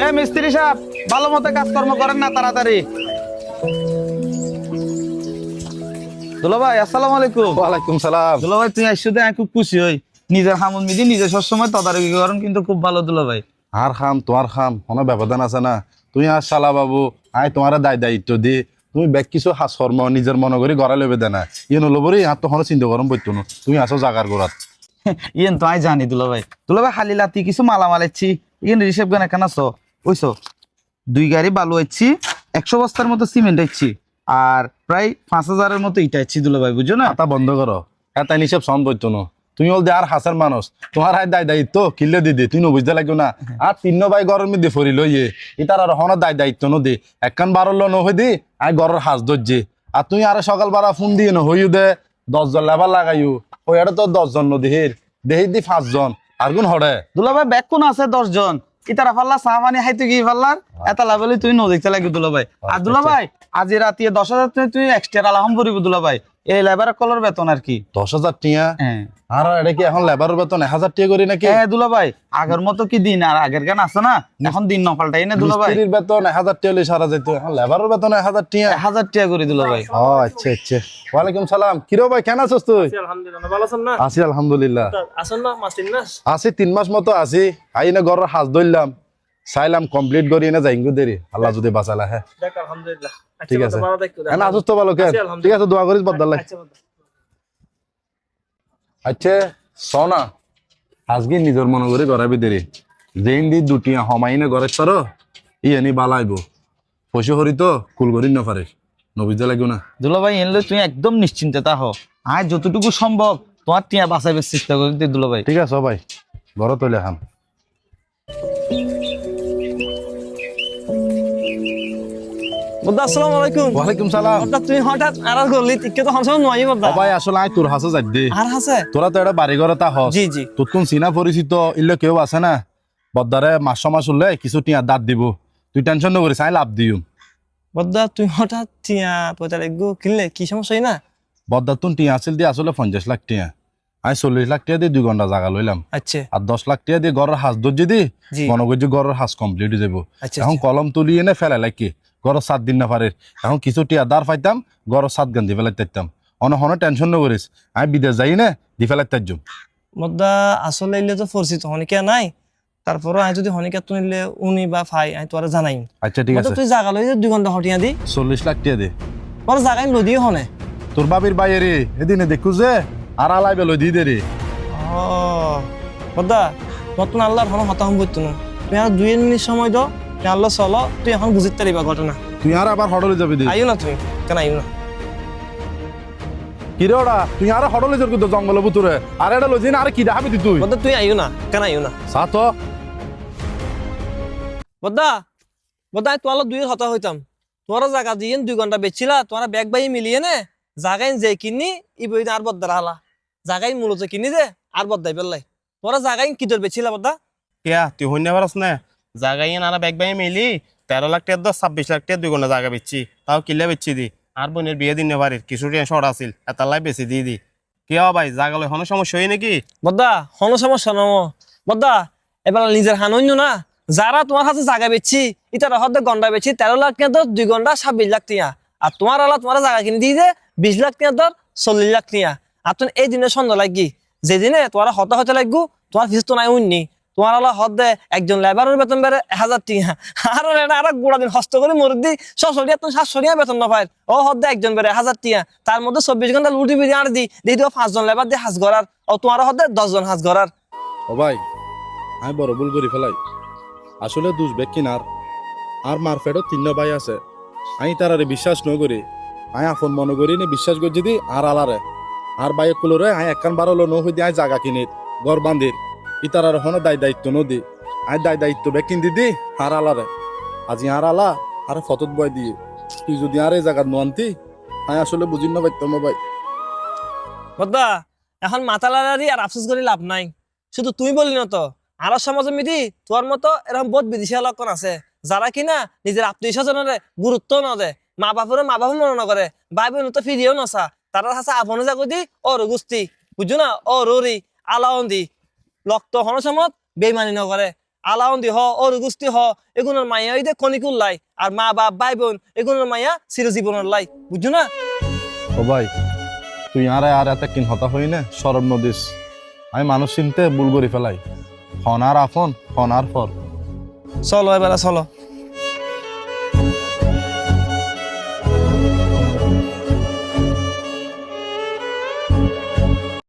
এ মিস্ত্রি সাহেব, ভালো মতো কাজকর্ম করেন না তাড়াতাড়ি। দুলাভাই আসসালামু আলাইকুম। ওয়ালাইকুম সালাম। দুলাভাই তুই আসছো, আমি খুব খুশি হই। নিজের হামুন মিদি নিজে সবসময় তদারকি করেন, কিন্তু খুব ভালো দুলাভাই। আর খাম তোমার খাম কোনো ব্যবধান আছে না। তুই আর শালা বাবু আই তোমার দায়িত্ব দি তুমি ব্যাগ কিছু হাস কর্ম নিজের মনে করি গড়া লেবে দেনা ইয়ে নলবরি আর তখন চিন্তা করম বইতো না তুমি আসো জাগার গোড়াত। ইয়েন তো আমি জানি দুলাভাই। দুলাভাই হালি লাতি কিছু মালামাল এসছি, ইয়েন রিসেপ গান এখানে আছো ওইছো। 2 গাড়ি বালু এসছি, 100 বস্তার মতো সিমেন্ট এসছি, আর প্রায় 5000-এর মতো ইটা এসছি দুলাভাই, বুঝছো না? তা বন্ধ করো, এটা নিসব সন বইতো না। তুমি হল দে আর হাসার মানুষ, তোমার হাই দায়িত্ব কিনলে দিদি তুই বুঝতে লাগো না। আর 3 ভাই ঘরের মধ্যে ফরি লইয়ে ইতার আর হন দায়িত্ব নদী একখান 12 ন হই দি আই ঘরের হাঁস ধরছে। আর তুই আর সকাল বারা ফোন দিয়ে ন হইও দে 10 জন লেবার লাগাইও ওই এটা তো 10 জন নদীর দেহি দি 5 জন আর গুণ হরে। দুলাভাই ব্যাগ কোন আছে 10 জন, ইতারা ফাল্লা চা পানি খাইতে গিয়ে ফাল্লার এটা লাভলি তুই নদীতে লাগি দুলাভাই। আর দুলাভাই আজি রাতে 10,000 তুই এক্সট্রা আলাম পড়িব দুলাভাই, এই লেবার কলর বেতন আর কি 10,000 টিয়া। হ্যাঁ আর এটা কি এখন লেবারের বেতন 1,000 টিয়া করি নাকি? হ্যাঁ দুলাভাই, আগের মতো কি দিন আর আগের গান আছে না, এখন দিন ন পাল্টাই না দুলাভাই। মিস্ত্রির বেতন 1,000 টিয়া লই সারা যাইতো, এখন লেবারের বেতন 1,000 টিয়া। 1000 টাকা করে দুলাভাই। ও আচ্ছা আচ্ছা। ওয়ালাইকুম সালাম। কিরো ভাই কেন আছিস তুই? আলহামদুলিল্লাহ, ভালো আছেন না? আছি আলহামদুলিল্লাহ। আছেন না মাস 3 মাস? আছি 3 মাস মতো আছি। আইনে ঘরের হাঁস ধরলাম, চাইলাম কমপ্লিট করি না যাইঙ্গু দেরি আল্লাহ যদি বাঁচালা। হ্যাঁ দেখ আলহামদুলিল্লাহ। ঠিক আছে। ভালো থাকো। এখন আসুস তো ভালো কেন? আছি, ঠিক আলহামদুলিল্লাহ। আছে, দোয়া করিস বদলাই। আচ্ছা বাবা। আচ্ছা সোনা, আজকে নিজের মনে করে গড়াবি দেরি যেন দি দুটিয়া হমাইনে গড়ে সরো ইয়ানি বালাইব পয়সা হরি তো কুল করি না পারিস নবীজা লাগো না। দুলাভাই এনলে তুই একদম নিশ্চিন্তে তা হো, আয় যতটুকু সম্ভব তোমার টিয়া বাঁচাইবার চেষ্টা করি দে দুলাভাই। ঠিক আছে ভাই, ঘর তৈলে খাম। বুদ্ধা আসসালামু আলাইকুম। ওয়ালাইকুম সালাম। হঠাৎ তুমি হঠাৎ আর করলি টিকে তো হনসম নয় বুদ্ধা। ভাই আসলে আই তোর হাসে যাই দে, আর আছে? তোরা তো এটা বাড়ি ঘরে তা হস। জি জি। তোর কোন চিনা পরিচিত ইল্লে কেউ আছে না বদ্দারে মাস উঠলে কিছু টিয়া দাঁত দিব, তুই টেনশন নকরিস আই লাভ দিও। বুদ্ধা তুই হঠাৎ টিয়া পয়সা লাগবো কিনলে কি সমস্যা না? বদ্দার তুন টিয়া আসল দিয়ে আসলে 50 লাখ টিয়া, আই 40 লাখ টিয়া দিয়ে 2 ঘন্টা জায়গা লইলাম। আচ্ছা আর 10 লাখ টিয়া দিয়ে ঘরের হাঁস ধরছি দি জি। মনে করছি ঘরের হাঁস কমপ্লিট হয়ে যাবো। আচ্ছা এখন কলম তুলি এনে ফেলে লাগে ঘরের 7 দিন না পারে। এখন কিছু টিয়া দাঁড় পাইতাম ঘরের 7 গান দি ফেলাই তাইতাম। অনে টেনশন নকরিস আমি বিদেশ যাই না দি ফেলাই তাইজম। বুদ্ধা আসলে ইলে তো পরিচিত হনিকা নাই, তারপরে আমি যদি হনিকা তো নিলে উনি বা ফাই আমি তোরা জানাই। আচ্ছা ঠিক আছে, তুই জায়গা লই 2 ঘন্টা হটিয়া দি 40 লাখ টিয়া দে। তোর জায়গায় নদীও হনে। তোর বাবির বাইরে এদিনে দেখু যে আর আলাই বেলো দি দে রে। ও বদ্দা নতুন আল্লাহর হন হতাহম বইতো না, তুই আর 2 মিনিট সময় দাও, তুই আল্লাহ চলো, তুই এখন বুঝিতে পারিবা ঘটনা। তুই আর আবার হডলে যাবি দে। আইও না তুমি, কেন আইও না? কিরে ওরা তুই আর হডলে যাবি তো জঙ্গল বুতুরে আর এটা লজি না আর কি দেখাবি তুই? বদ্দা তুই আইও না, কেন আইও না? সাত বদ্দা বদ্দা তোয়ালা 2 হতা হইতাম, তোরা জায়গা দিয়ে 2 ঘন্টা বেচছিলা, তোরা ব্যাগ বাই মিলিয়ে নে জায়গায় যে কিনি ই বই আর বদ্দার হালা জায়গায় মূলত কিনি যে আর বদ্দাই পেলাই তোরা জায়গায় কি তোর বেচছিলা বদ্দা? কিয়া তুই হইনা পারস না জায়গায় নানা ব্যাগ বাই মেলি 13 লাখ টাকা 26 লাখ টাকা 2 ঘন্টা জায়গা বেচছি, তাও কিল্লা বেচছি দি আর বোনের বিয়ে দিন পারির কিছু টাকা শর্ট আছিল এতালাই বেশি দিয়ে দি। কিয়া ভাই জায়গা লই কোনো সমস্যা হয় নাকি? বদ্দা কোনো সমস্যা নম বদ্দা, এবার নিজের হানন্য না, যারা তোমার কাছে জায়গা বেচছি ইতারা হদ্দে গন্ডা বেচছি 13 লাখ টাকা 2 ঘন্টা 26 লাখ টাকা, আর তোমার আলা তোমার জায়গা কিনে দিয়ে যে 20 লাখ টাকা 40 লাখ টাকা। আর তুমি এই দিনে সন্ধ্যা লাগি যেদিনে তোমার হতা হতে লাগবো তোমার ফিস তো নাই উন্নি, তোমার আলা হদ্দে একজন লেবারের বেতন বেড়ে 1000 টাকা, আর আর গোড়া দিন হস্ত করে মরে দি 600 টাকা বেতন না পায়, ও হদ্দে একজন বেড়ে 1000 টাকা, তার মধ্যে 24 ঘন্টা লুটি বিড়ি আর দি দেখি 5 জন লেবার দিয়ে হাঁস গড়ার, ও তোমার হদ্দে 10 জন হাঁস গড়ার। ও ভাই আমি বড় ভুল করি ফেলাই আসলে দুষ বেগ কিনার আর মারফেটও 3 ভাই আছে আমি তারারে বিশ্বাস ন করি আমি আপন মনে করি নি বিশ্বাস করছি দি আর আলারে আর বাইক কুলোরে আমি একখান বারলো ন হই দি আমি জায়গা কিনি ঘর বান্ধির ইতারার হনো দায়িত্ব নদী আমি দায়িত্ব বেগ কিন দিদি আর আলারে আজি আর আলা আর ফতত বয় দিয়ে তুই যদি আর এই জায়গা নোয়ান্তি আমি আসলে বুঝি না পাইতাম ভাই। বদ্দা এখন মাথা লাড়ারি আর আফসোস করে লাভ নাই, শুধু তুই বললি না তো আরো সমাজে মিদি তোর মতো এরকম বহুত বিদেশি লক্ষণ আছে যারা কিনা নিজের আত্মীয় স্বজনের গুরুত্ব না দেয়, মা বাপের মনে না করে, ভাই বোন তো ফিরিয়েও নসা, তারা কাছে আপন জাগতি ওর গুস্তি বুঝছো না, ও রোরি আলাউন্দি লক্ত হন সমত বেইমানি না করে। আলাউন দি হ অরুগুস্তি হ এগুলোর মাইয়া ওই দে কনিকুল লাই আর মা বাপ ভাই বোন এগুলোর মাইয়া চিরজীবনের লাই বুঝছো না ও ভাই তুই আর এত কিন হতা হই না সরব নদীস আমি মানুষ চিনতে ভুল করে ফেলাই হনার আফন হনার ফর চলো এবার চলো